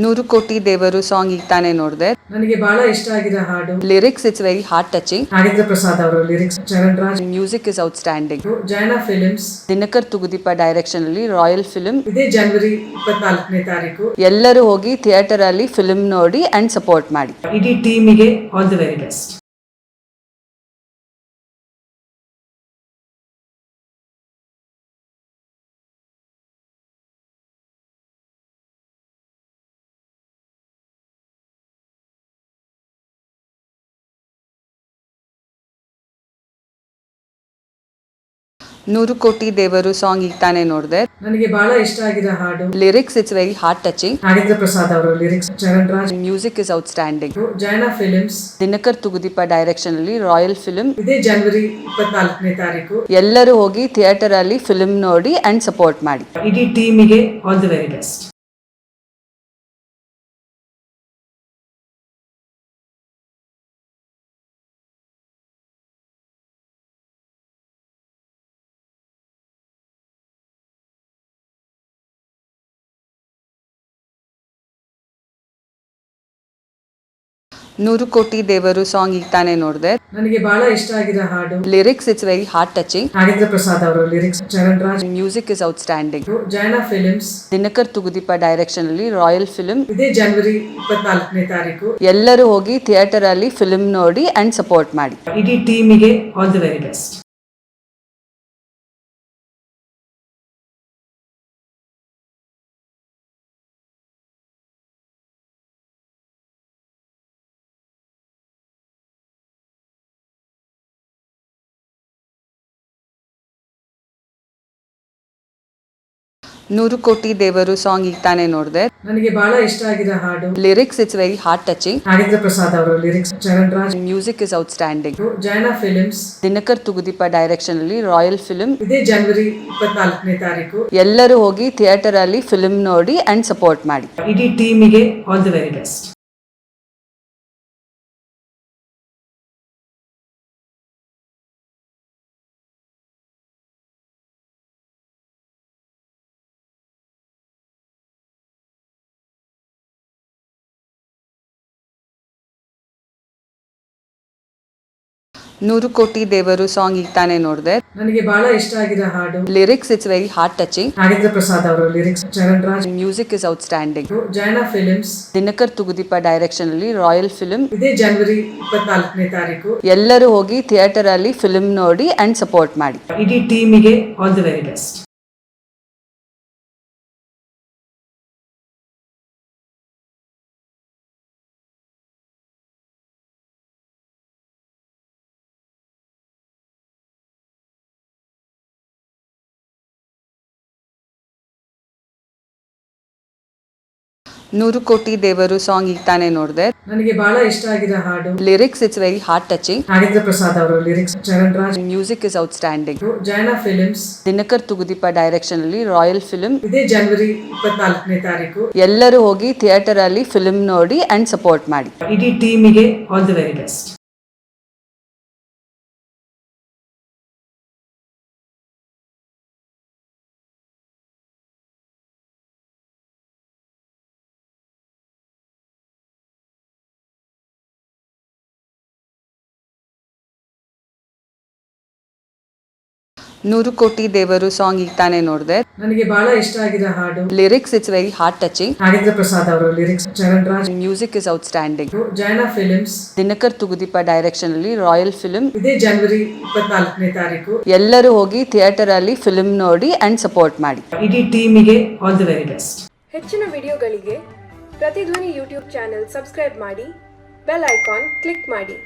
ನೂರು ಕೋಟಿ ದೇವರು ಸಾಂಗ್ ಈಗ ತಾನೇ ನೋಡಿದೆ. ನನಗೆ ಬಹಳ ಇಷ್ಟ ಆಗಿರೋ ಹಾಡು. Lyrics it's very heart touching. Nagendra Prasad ಅವರ lyrics, Charan Raj music is outstanding. Jaina films, Dinakar Thoogudeepa direction ಅಲ್ಲಿ ರಾಯಲ್ ಫಿಲ್ಮ್. ಇದೇ ಜನವರಿ 24ನೇ ತಾರೀಕು. ಎಲ್ಲರೂ ಹೋಗಿ ಥಿಯೇಟರ್ ಅಲ್ಲಿ ಫಿಲ್ಮ್ ನೋಡಿ ಅಂಡ್ ಸಪೋರ್ಟ್ ಮಾಡಿ. ಇಡೀ ಟೀಮಿಗೆ ಆಲ್ ದಿ ವೆರಿ ಬೆಸ್ಟ್. ನೂರು ಕೋಟಿ ದೇವರು ಸಾಂಗ್ ಈಗ ತಾನೇ ನೋಡಿದೆ. ನನಗೆ ಬಹಳ ಇಷ್ಟ ಆಗಿರೋ ಹಾಡು. Lyrics it's very heart touching. Nagendra Prasad ಅವರ lyrics, Charan Raj music is outstanding. Jaina films, Dinakar Thoogudeepa direction ಅಲ್ಲಿ ರಾಯಲ್ ಫಿಲ್ಮ್. ಇದೇ ಜನವರಿ 24ನೇ ತಾರೀಕು. ಎಲ್ಲರೂ ಹೋಗಿ ಥಿಯೇಟರ್ ಅಲ್ಲಿ ಫಿಲ್ಮ್ ನೋಡಿ ಅಂಡ್ ಸಪೋರ್ಟ್ ಮಾಡಿ. ಇಡೀ ಟೀಮಿಗೆ ಆಲ್ ದಿ ವೆರಿ ಬೆಸ್ಟ್. ನೂರು ಕೋಟಿ ದೇವರು ಸಾಂಗ್ ಈಗ ತಾನೇ ನೋಡಿದೆ. ನನಗೆ ಬಹಳ ಇಷ್ಟ ಆಗಿರೋ ಹಾಡು. Lyrics it's very heart touching. Nagendra Prasad ಅವರ lyrics, Charan Raj music is outstanding. Jaina films, Dinakar Thoogudeepa direction ಅಲ್ಲಿ ರಾಯಲ್ ಫಿಲ್ಮ್. ಇದೇ ಜನವರಿ 24ನೇ ತಾರೀಕು. ಎಲ್ಲರೂ ಹೋಗಿ ಥಿಯೇಟರ್ ಅಲ್ಲಿ ಫಿಲ್ಮ್ ನೋಡಿ ಅಂಡ್ ಸಪೋರ್ಟ್ ಮಾಡಿ. ಇಡೀ ಟೀಮಿಗೆ ಆಲ್ ದಿ ವೆರಿ ಬೆಸ್ಟ್. ನೂರು ಕೋಟಿ ದೇವರು ಸಾಂಗ್ ಈಗ ತಾನೇ ನೋಡಿದೆ. ನನಗೆ ಬಹಳ ಇಷ್ಟ ಆಗಿರೋ ಹಾಡು. Lyrics it's very heart touching. Nagendra Prasad ಅವರ lyrics, Charan Raj music is outstanding. Jaina films, Dinakar Thoogudeepa direction ಅಲ್ಲಿ ರಾಯಲ್ ಫಿಲ್ಮ್. ಇದೇ ಜನವರಿ 24ನೇ ತಾರೀಕು. ಎಲ್ಲರೂ ಹೋಗಿ ಥಿಯೇಟರ್ ಅಲ್ಲಿ ಫಿಲ್ಮ್ ನೋಡಿ ಅಂಡ್ ಸಪೋರ್ಟ್ ಮಾಡಿ. ಇಡೀ ಟೀಮಿಗೆ ಆಲ್ ದಿ ವೆರಿ ಬೆಸ್ಟ್. ನೂರು ಕೋಟಿ ದೇವರು ಸಾಂಗ್ ಈಗ ತಾನೇ ನೋಡಿದೆ. ನನಗೆ ಬಹಳ ಇಷ್ಟ ಆಗಿರೋ ಹಾಡು. Lyrics it's very heart touching. Nagendra Prasad ಅವರ lyrics, Charan Raj music is outstanding. Jaina films, Dinakar Thoogudeepa direction ಅಲ್ಲಿ ರಾಯಲ್ ಫಿಲ್ಮ್. ಇದೇ ಜನವರಿ 24ನೇ ತಾರೀಕು. ಎಲ್ಲರೂ ಹೋಗಿ ಥಿಯೇಟರ್ ಅಲ್ಲಿ ಫಿಲ್ಮ್ ನೋಡಿ ಅಂಡ್ ಸಪೋರ್ಟ್ ಮಾಡಿ. ಇಡೀ ಟೀಮಿಗೆ ಆಲ್ ದಿ ವೆರಿ ಬೆಸ್ಟ್. ನೂರು ಕೋಟಿ ದೇವರು ಸಾಂಗ್ ಈಗ ತಾನೇ ನೋಡಿದೆ. ನನಗೆ ಬಹಳ ಇಷ್ಟ ಆಗಿರೋ ಹಾಡು. Lyrics it's very heart touching. Nagendra Prasad ಅವರ lyrics, Charan Raj music is outstanding. Jaina films, Dinakar Thoogudeepa direction ಅಲ್ಲಿ ರಾಯಲ್ ಫಿಲ್ಮ್. ಇದೇ ಜನವರಿ 24ನೇ ತಾರೀಕು. ಎಲ್ಲರೂ ಹೋಗಿ ಥಿಯೇಟರ್ ಅಲ್ಲಿ ಫಿಲ್ಮ್ ನೋಡಿ ಅಂಡ್ ಸಪೋರ್ಟ್ ಮಾಡಿ. ಇಡೀ ಟೀಮಿಗೆ ಆಲ್ ದಿ ವೆರಿ ಬೆಸ್ಟ್. ನೂರು ಕೋಟಿ ದೇವರು ಸಾಂಗ್ ಈಗ ತಾನೇ ನೋಡಿದೆ. ನನಗೆ ಬಹಳ ಇಷ್ಟ ಆಗಿರೋ ಹಾಡು. Lyrics it's very heart touching. Nagendra Prasad ಅವರ lyrics, Charan Raj music is outstanding. Jaina films, Dinakar Thoogudeepa direction ಅಲ್ಲಿ ರಾಯಲ್ ಫಿಲ್ಮ್. ಇದೇ ಜನವರಿ 24ನೇ ತಾರೀಕು. ಎಲ್ಲರೂ ಹೋಗಿ ಥಿಯೇಟರ್ ಅಲ್ಲಿ ಫಿಲ್ಮ್ ನೋಡಿ ಅಂಡ್ ಸಪೋರ್ಟ್ ಮಾಡಿ. ಇಡೀ ಟೀಮಿಗೆ ಆಲ್ ದಿ ವೆರಿ ಬೆಸ್ಟ್. ಹೆಚ್ಚಿನ ವಿಡಿಯೋಗಳಿಗೆ ಪ್ರತಿಧ್ವನಿ ಯೂಟ್ಯೂಬ್ ಚಾನೆಲ್ ಸಬ್ಸ್ಕ್ರೈಬ್ ಮಾಡಿ, ಬೆಲ್ ಐಕಾನ್ ಕ್ಲಿಕ್ ಮಾಡಿ.